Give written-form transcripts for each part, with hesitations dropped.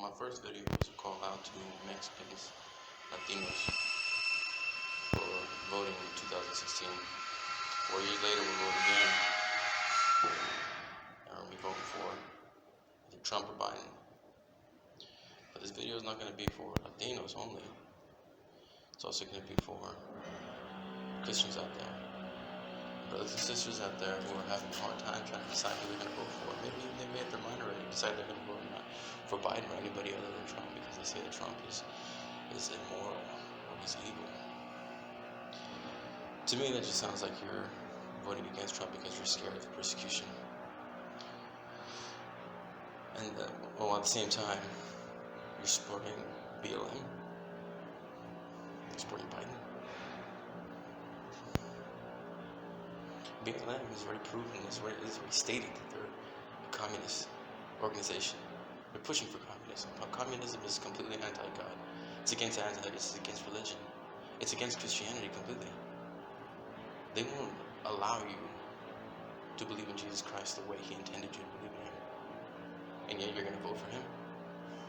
My first video was a call out to Mexicans, Latinos, for voting in 2016. 4 years later, we'll vote again. And we'll be voting for either Trump or Biden. But this video is not going to be for Latinos only. It's also going to be for Christians out there, brothers and sisters out there who are having a hard time trying to decide who they're going to vote for. Maybe they made up their mind already, decided they're going to vote not for Biden or anybody other than Trump because they say that Trump is immoral or he's evil. To me, that just sounds like you're voting against Trump because you're scared of persecution. And at the same time, you're supporting BLM, you're supporting Biden. BLM is already proven, it's already stated that they're a communist organization. They're pushing for communism. Now, communism is completely anti-God. It's against religion. It's against Christianity completely. They won't allow you to believe in Jesus Christ the way He intended you to believe in Him. And yet you're going to vote for Him?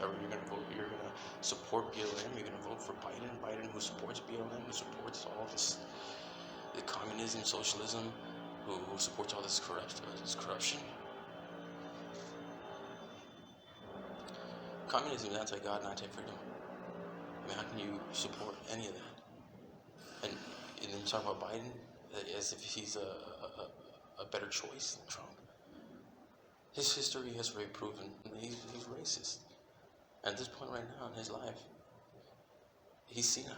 Or you're going to support BLM? You're going to vote for Biden who supports BLM, who supports all this, the communism, socialism, who supports all this corruption? Communism is anti-God and anti-freedom. I mean, how can you support any of that? And then you talk about Biden as if he's a better choice than Trump. His history has already proven he's racist. At this point right now in his life, he's senile.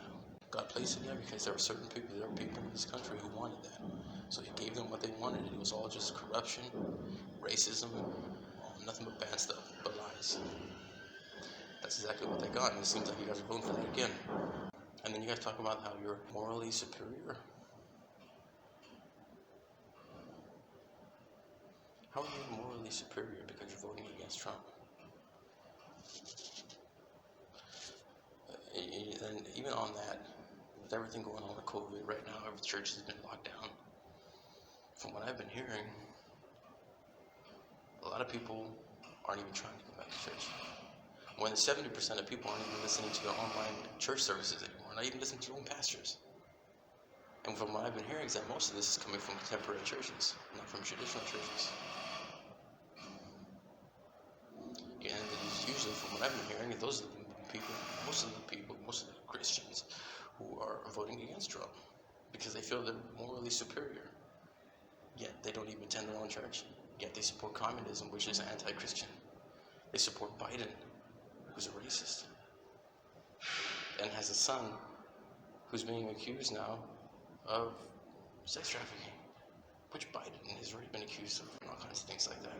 God placed him there because there were people in this country who wanted that. So He gave them what they wanted. It was all just corruption, racism, nothing but bad stuff, but lies. That's exactly what they got, and it seems like you guys are voting for that again. And then you guys talk about how you're morally superior. How are you morally superior because you're voting against Trump? And even on that, with everything going on with COVID right now, every church has been locked down. From what I've been hearing, a lot of people aren't even trying to go back to church. More than 70% of people aren't even listening to their online church services anymore, not even listening to their own pastors. And from what I've been hearing is that most of this is coming from contemporary churches, not from traditional churches. And usually, from what I've been hearing, those are the people, most of the Christians who are voting against Trump because they feel they're morally superior. Yet they don't even attend their own church. Yet they support communism, which is anti-Christian. They support Biden, who's a racist, and has a son who's being accused now of sex trafficking, which Biden has already been accused of, and all kinds of things like that.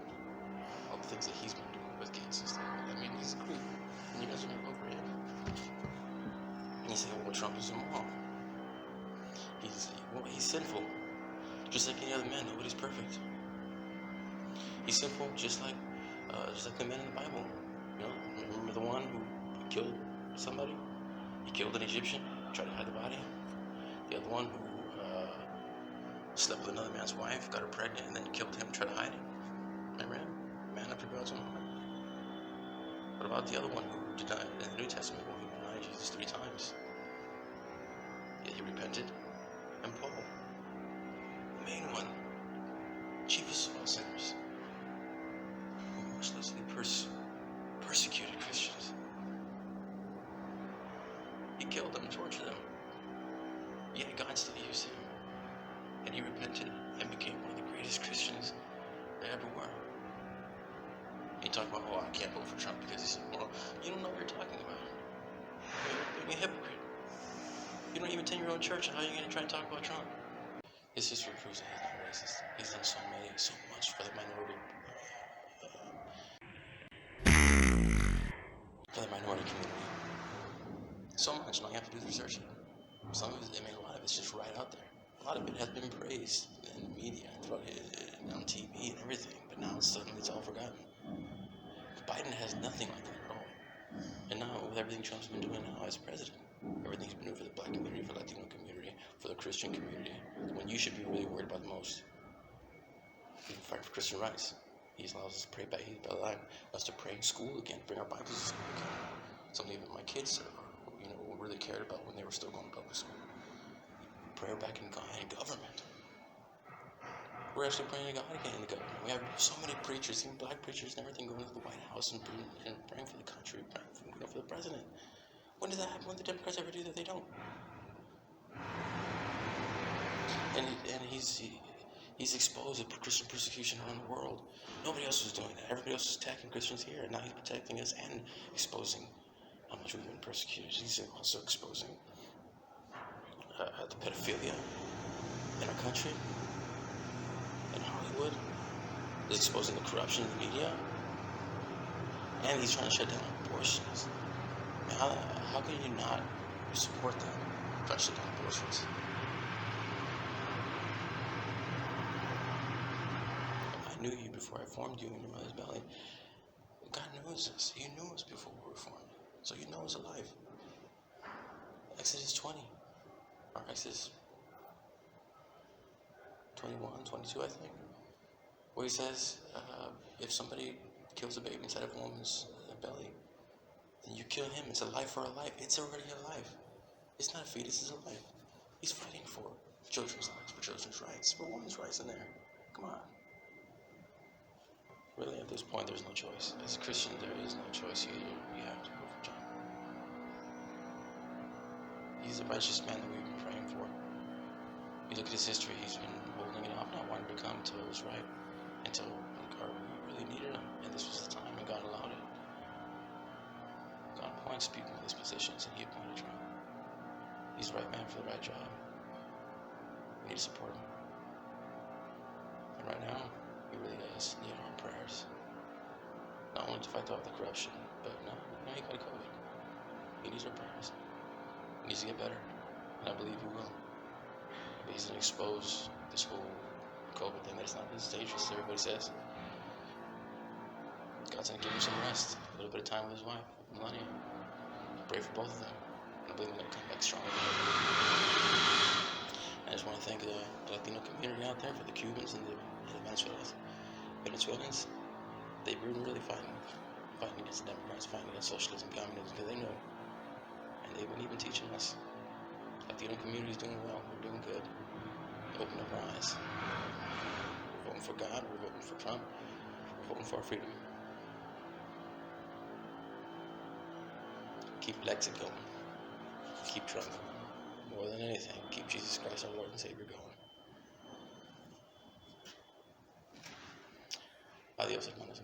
All the things that he's been doing with kids and stuff. I mean, he's a creep, and you guys are going to vote for him. And you say, well, Trump is immoral. He's sinful. Just like any other man, nobody's perfect. He's sinful, just like the men in the Bible. You know, remember the one who killed somebody? He killed an Egyptian, tried to hide the body. The other one who slept with another man's wife, got her pregnant, and then killed him, tried to hide it. Remember him? Man after God's own heart. What about the other one who denied in the New Testament? Well, he denied Jesus 3 times. Yet he repented. And Paul, the main one, chiefest of all sinners, who mercilessly persecuted Christians. He killed them, tortured them. Yet God still used him. And he repented and became one of the greatest Christians there ever were. You talk about, I can't vote for Trump because he's immoral. You don't know what you're talking about. You're a hypocrite. You don't even attend your own church, and how are you going to try and talk about Trump? His history proves that he's not racist. He's done so much for the minority community. So much, now you have to do the research. Some of it, a lot of it's just right out there. A lot of it has been praised in the media, on TV and everything, but now suddenly it's all forgotten. Biden has nothing like that at all. And now, with everything Trump's been doing now as president, everything he's been doing for the black community, for the Latino community, for the Christian community, when you should be really worried about the most, fighting for Christian rights. He allows us to pray back. He allows us to pray in school again, bring our Bibles to school again. Something that my kids really cared about when they were still going to public school. Prayer back in God and government. We're actually praying to God again in the government. We have so many preachers, even black preachers and everything, going to the White House and praying for the country, praying for the president. When does that happen? When do the Democrats ever do that? They don't. And he's exposed to Christian persecution around the world. Nobody else was doing that. Everybody else was attacking Christians here. Now he's protecting us and exposing how much we've been persecuted. He's also exposing the pedophilia in our country, in Hollywood. He's exposing the corruption in the media. And he's trying to shut down abortions. How can you not support them? Trying to shut down abortions. I knew you before I formed you in your mother's belly. God knows us. He knew us before we were formed. So He knows alive. Exodus 20. Or Exodus 21, 22, I think. Where He says, if somebody kills a baby inside of a woman's belly, then you kill him. It's a life for a life. It's already a life. It's not a fetus, it's a life. He's fighting for children's lives, for children's rights, for women's rights in there. Come on. Really, at this point, there's no choice. As a Christian, there is no choice. You have to go for John. He's the righteous man that we've been praying for. You look at his history, he's been holding it off, not wanting to come until it was right, until we really needed him, and this was the time, and God allowed it. God appoints people in these positions, and He appointed Trump. He's the right man for the right job. We need to support him. And right now, He really does need our prayers. Not only to fight off the corruption, but now He got COVID. He needs our prayers. He needs to get better, and I believe He will. But He's going to expose this whole COVID thing that it's not as dangerous as everybody says. God's going to give him some rest, a little bit of time with his wife, Melania. Pray for both of them. I believe they're going to come back stronger than ever. I just want to thank the Latino community out there, for the Cubans and the Venezuelans. They've been really fighting against the Democrats, fighting against socialism, communism, because they know. And they've been even teaching us. Latino community is doing well. We're doing good. Open up our eyes. We're voting for God. We're voting for Trump. We're voting for our freedom. Keep Lexit going. Keep Trump. More than anything, keep Jesus Christ, our Lord and Savior, going. Adios, hermanos.